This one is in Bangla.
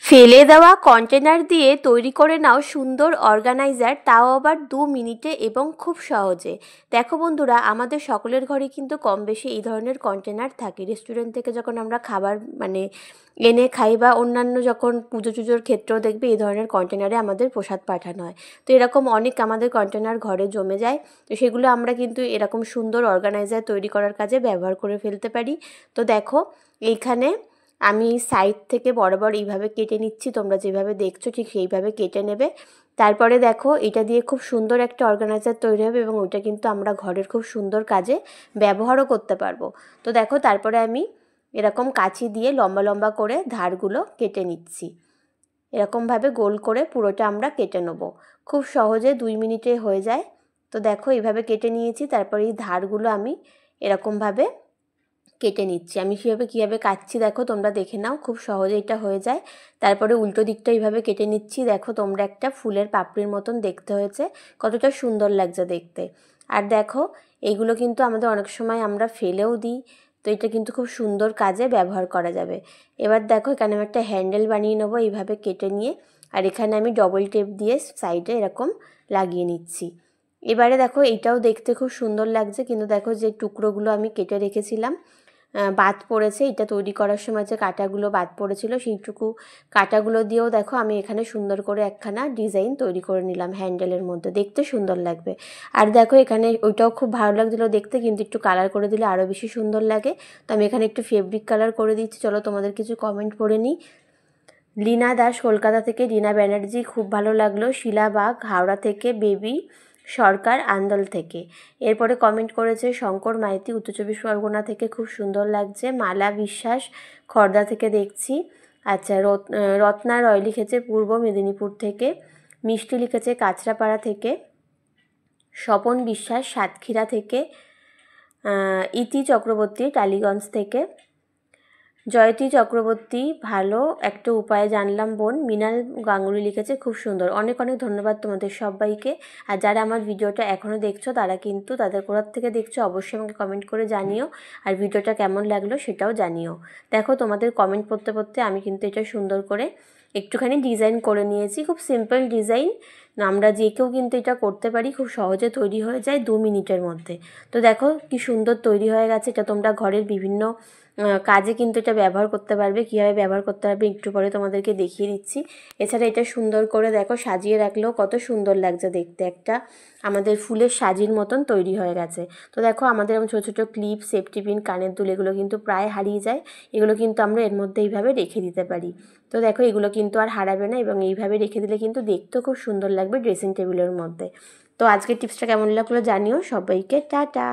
ফেলে দেওয়া কন্টেনার দিয়ে তৈরি করে নাও সুন্দর অর্গানাইজার, তাও আবার 2 মিনিটে এবং খুব সহজে। দেখো বন্ধুরা, আমাদের সকলের ঘরে কিন্তু কম বেশি এই ধরনের কন্টেনার থাকে। রেস্টুরেন্ট থেকে যখন আমরা খাবার এনে খাই বা অন্যান্য যখন পুজো টুজোর ক্ষেত্রেও দেখবে এই ধরনের কন্টেনারে আমাদের প্রসাদ পাঠানো হয়। তো এরকম অনেক আমাদের কন্টেনার ঘরে জমে যায়, তো সেগুলো আমরা কিন্তু এরকম সুন্দর অর্গানাইজার তৈরি করার কাজে ব্যবহার করে ফেলতে পারি। তো দেখো এইখানে আমি সাইড থেকে বরাবর এইভাবে কেটে নিচ্ছি, তোমরা যেভাবে দেখছো ঠিক সেইভাবে কেটে নেবে। তারপরে দেখো এটা দিয়ে খুব সুন্দর একটা অর্গানাইজার তৈরি হবে এবং ওইটা কিন্তু আমরা ঘরের খুব সুন্দর কাজে ব্যবহারও করতে পারবো। তো দেখো তারপরে আমি এরকম কাঁচি দিয়ে লম্বা লম্বা করে ধারগুলো কেটে নিচ্ছি। এরকমভাবে গোল করে পুরোটা আমরা কেটে নেব। খুব সহজে 2 মিনিটে হয়ে যায়। তো দেখো এইভাবে কেটে নিয়েছি, তারপরে এই ধারগুলো আমি এরকমভাবে কেটে নিচ্ছি। আমি কীভাবে কাটছি দেখো, তোমরা দেখে নাও, খুব সহজে এটা হয়ে যায়। তারপরে উল্টো দিকটা এইভাবে কেটে নিচ্ছি। দেখো তোমরা একটা ফুলের পাপড়ির মতন দেখতে হয়েছে, কতটা সুন্দর লাগছে দেখতে। আর দেখো এইগুলো কিন্তু আমাদের অনেক সময় আমরা ফেলেও দিই, তো এটা কিন্তু খুব সুন্দর কাজে ব্যবহার করা যাবে। এবার দেখো এখানে আমি একটা হ্যান্ডেল বানিয়ে নেবো এইভাবে কেটে নিয়ে, আর এখানে আমি ডবল টেপ দিয়ে সাইডে এরকম লাগিয়ে নিচ্ছি। এবারে দেখো এইটাও দেখতে খুব সুন্দর লাগছে, কিন্তু দেখো যে টুকরোগুলো আমি কেটে রেখেছিলাম বাদ পড়েছে, এটা তৈরি করার সময় যে কাঁটাগুলো বাদ পড়েছিল সেইটুকু কাঁটাগুলো দিয়েও দেখো আমি এখানে সুন্দর করে একখানা ডিজাইন তৈরি করে নিলাম হ্যান্ডেলের মধ্যে, দেখতে সুন্দর লাগবে। আর দেখো এখানে ওইটাও খুব ভালো লাগছিলো দেখতে, কিন্তু একটু কালার করে দিলে আরও বেশি সুন্দর লাগে। তো আমি এখানে একটু ফেব্রিক কালার করে দিচ্ছি। চলো তোমাদের কিছু কমেন্ট পড়ে নিই। লীনা দাস কলকাতা থেকে, রিনা ব্যানার্জি খুব ভালো লাগলো, শিলা বাগ হাওড়া থেকে, বেবি সরকার আন্দোল থেকে। এরপরে কমেন্ট করেছে শঙ্কর মাইতি উত্তর 24 পরগনা থেকে, খুব সুন্দর লাগছে। মালা বিশ্বাস খড়দা থেকে দেখছি। আচ্ছা, রত্না রয় লিখেছে পূর্ব মেদিনীপুর থেকে। মিষ্টি লিখেছে কাঁচরাপাড়া থেকে। স্বপন বিশ্বাস সাতক্ষীরা থেকে। ইতি চক্রবর্তী টালিগঞ্জ থেকে। জয়তী চক্রবর্তী ভালো একটা উপায় জানলাম বোন। মৃণাল গাঙ্গুলি লিখেছে খুব সুন্দর। অনেক অনেক ধন্যবাদ তোমাদের সবাইকে। আর যারা আমার ভিডিওটা এখনও দেখছো তারা কিন্তু তাদের কোথার থেকে দেখছো অবশ্যই আমাকে কমেন্ট করে জানিও, আর ভিডিওটা কেমন লাগলো সেটাও জানিও। দেখো তোমাদের কমেন্ট পড়তে পড়তে আমি কিন্তু এটা সুন্দর করে একটুখানি ডিজাইন করে নিয়েছি। খুব সিম্পল ডিজাইন, আমরা যে কেউ কিন্তু এটা করতে পারি, খুব সহজে তৈরি হয়ে যায় 2 মিনিটের মধ্যে। তো দেখো কি সুন্দর তৈরি হয়ে গেছে। এটা তোমরা ঘরের বিভিন্ন কাজে কিন্তু এটা ব্যবহার করতে পারবে। কীভাবে ব্যবহার করতে পারবে একটু পরে তোমাদেরকে দেখিয়ে দিচ্ছি। এছাড়া এটা সুন্দর করে দেখো সাজিয়ে রাখলেও কত সুন্দর লাগছে দেখতে, একটা আমাদের ফুলের সাজির মতন তৈরি হয়ে গেছে। তো দেখো আমাদের ছোটো ছোটো ক্লিপ, সেফটি পিন, কানের দুল এগুলো কিন্তু প্রায় হারিয়ে যায়, এগুলো কিন্তু আমরা এর মধ্যে এইভাবে রেখে দিতে পারি। তো দেখো এগুলো কিন্তু আর হারাবে না, এবং এইভাবে রেখে দিলে কিন্তু দেখতেও খুব সুন্দর লাগবে ড্রেসিং টেবিলের মধ্যে। তো আজকের টিপসটা কেমন লাগলো জানিও। সবাইকে টাটা।